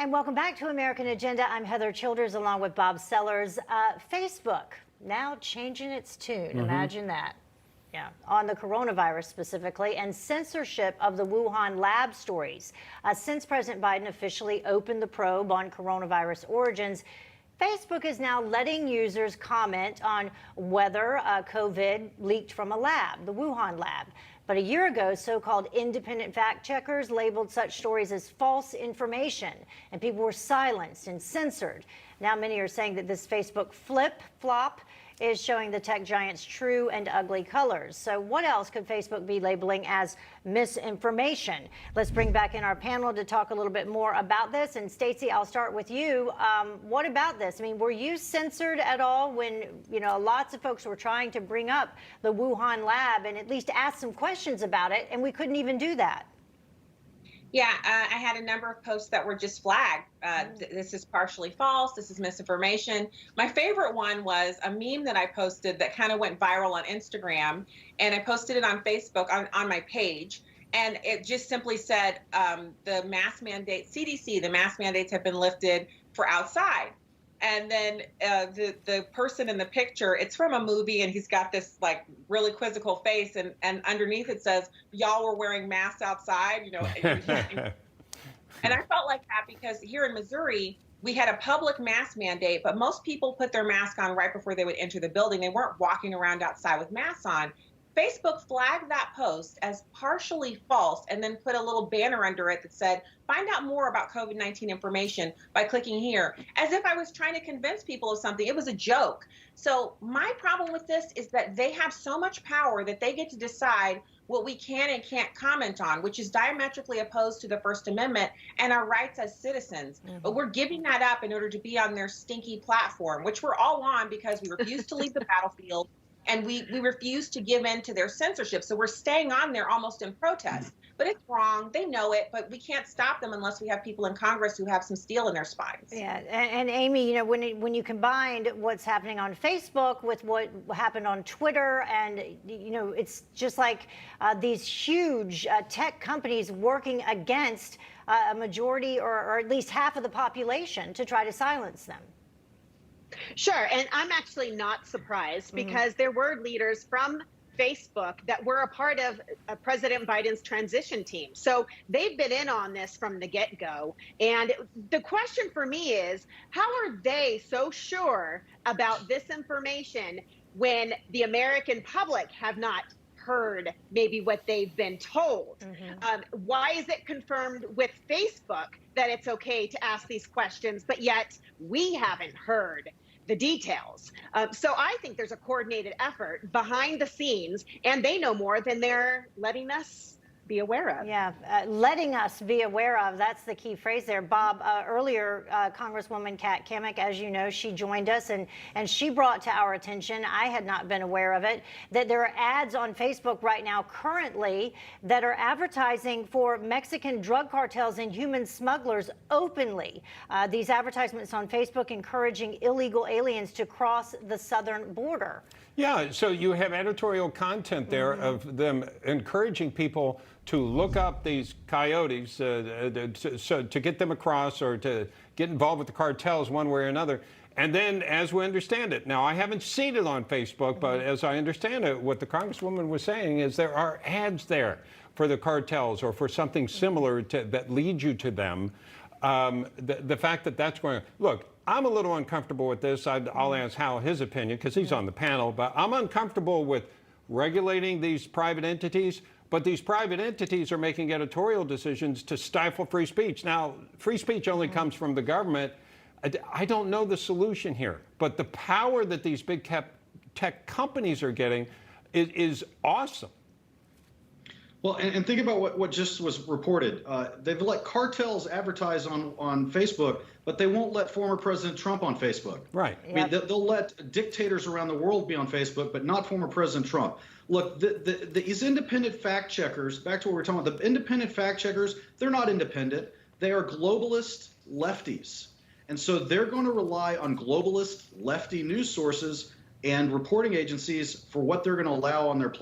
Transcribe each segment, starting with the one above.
And welcome back to American Agenda. I'm Heather Childers along with Bob Sellers. Facebook now changing its tune. Imagine that. Yeah, on the coronavirus specifically, and censorship of the Wuhan lab stories. Since President Biden officially opened the probe on coronavirus origins, Facebook is now letting users comment on whether COVID leaked from a lab, the Wuhan lab. But a year ago, so-called independent fact checkers labeled such stories as false information, and people were silenced and censored. Now many are saying that this Facebook flip-flop is showing the tech giant's true and ugly colors. So what else could Facebook be labeling as misinformation? Let's bring back in our panel to talk a little bit more about this. And Stacey, I'll start with you. What about this? I mean, were you censored at all when, lots of folks were trying to bring up the Wuhan lab and at least ask some questions about it, and we couldn't even do that? Yeah, I had a number of posts that were just flagged. This is partially false. This is misinformation. My favorite one was a meme that I posted that kind of went viral on Instagram, and I posted it on Facebook on my page. And it just simply said, the mask mandate, CDC, the mask mandates have been lifted for outside. And then the person in the picture, it's from a movie, and he's got this like really quizzical face, and underneath it says, "Y'all were wearing masks outside," And I felt like that because here in Missouri, we had a public mask mandate, but most people put their mask on right before they would enter the building. They weren't walking around outside with masks on. Facebook flagged that post as partially false and then put a little banner under it that said, "Find out more about COVID-19 information by clicking here," as if I was trying to convince people of something. It was a joke. So my problem with this is that they have so much power that they get to decide what we can and can't comment on, which is diametrically opposed to the First Amendment and our rights as citizens. But we're giving that up in order to be on their stinky platform, which we're all on because we refuse to leave the battlefield. And we refuse to give in to their censorship. So we're staying on there almost in protest. But it's wrong. They know it, but we can't stop them unless we have people in Congress who have some steel in their spines. Yeah, and Amy, when you combined what's happening on Facebook with what happened on Twitter, and it's just like these huge tech companies working against a majority or at least half of the population to try to silence them. Sure. And I'm actually not surprised because there were leaders from Facebook that were a part of President Biden's transition team. So they've been in on this from the get-go. And the question for me is, how are they so sure about this information when the American public have not heard maybe what they've been told? Why is it confirmed with Facebook that it's okay to ask these questions, but yet we haven't heard the details? So I think there's a coordinated effort behind the scenes, and they know more than they're letting us be aware of. Yeah, letting us be aware of. That's the key phrase there. Bob, earlier, Congresswoman Kat Cammack, as you know, she joined us and she brought to our attention, I had not been aware of it, that there are ads on Facebook right now currently that are advertising for Mexican drug cartels and human smugglers openly. These advertisements on Facebook encouraging illegal aliens to cross the southern border. Yeah, so you have editorial content there of them encouraging people to look up these coyotes to get them across or to get involved with the cartels one way or another. And then, as we understand it, now I haven't seen it on Facebook, but as I understand it, what the Congresswoman was saying is there are ads there for the cartels or for something similar that leads you to them. The fact that that's going on. Look, I'm a little uncomfortable with this. I'll ask Hal his opinion because he's on the panel, but I'm uncomfortable with regulating these private entities. But these private entities are making editorial decisions to stifle free speech. Now, free speech only comes from the government. I don't know the solution here, but the power that these big tech companies are getting is awesome. Well, and think about what just was reported. They've let cartels advertise on Facebook, but they won't let former President Trump on Facebook. Right. I mean, they'll let dictators around the world be on Facebook, but not former President Trump. Look, these independent fact checkers, back to what we were talking about, the independent fact checkers, they're not independent. They are globalist lefties. And so they're going to rely on globalist lefty news sources and reporting agencies for what they're going to allow on their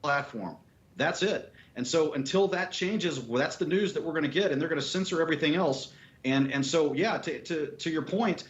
platform. That's it. And so until that changes, well, that's the news that we're going to get, and they're going to censor everything else. And so, yeah, to your point,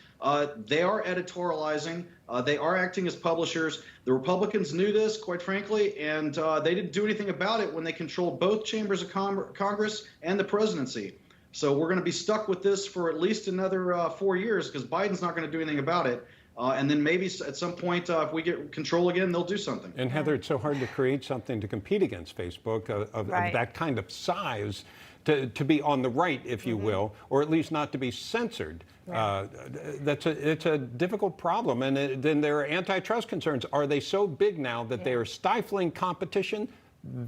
they are editorializing. They are acting as publishers. The Republicans knew this, quite frankly, and they didn't do anything about it when they controlled both chambers of Congress and the presidency. So we're going to be stuck with this for at least another 4 years because Biden's not going to do anything about it. And then maybe at some point, if we get control again, they'll do something. And Heather, it's so hard to create something to compete against Facebook of that kind of size, to be on the right, if you will, or at least not to be censored. It's a difficult problem. And then there are antitrust concerns. Are they so big now that they are stifling competition?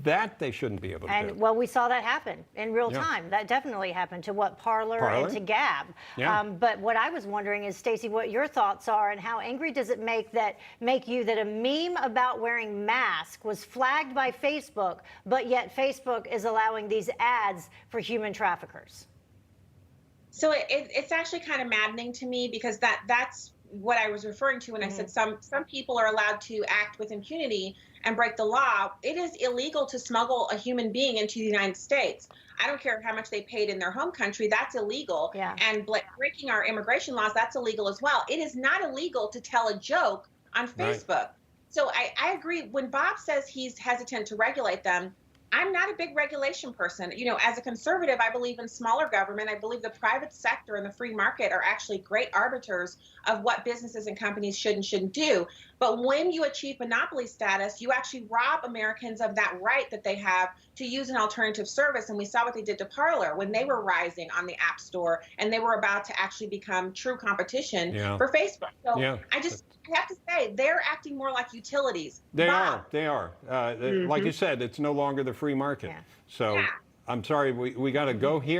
That they shouldn't be able to do. Well, we saw that happen in real time. That definitely happened to Parler and to Gab. But what I was wondering is, Stacey, what your thoughts are, and how angry does it make you that a meme about wearing masks was flagged by Facebook, but yet Facebook is allowing these ads for human traffickers? So it's actually kind of maddening to me, because that's what I was referring to when I said some people are allowed to act with impunity and break the law. It is illegal to smuggle a human being into the United States. I don't care how much they paid in their home country, that's illegal. And breaking our immigration laws, that's illegal as well. It is not illegal to tell a joke on Facebook. So I agree. When Bob says he's hesitant to regulate them, I'm not a big regulation person. You know, as a conservative, I believe in smaller government. I believe the private sector and the free market are actually great arbiters of what businesses and companies should and shouldn't do. But when you achieve monopoly status, you actually rob Americans of that right that they have to use an alternative service. And we saw what they did to Parler when they were rising on the App Store, and they were about to actually become true competition for Facebook. So I have to say, they're acting more like utilities. They are. Like you said, it's no longer the free market. So I'm sorry, we got to go here.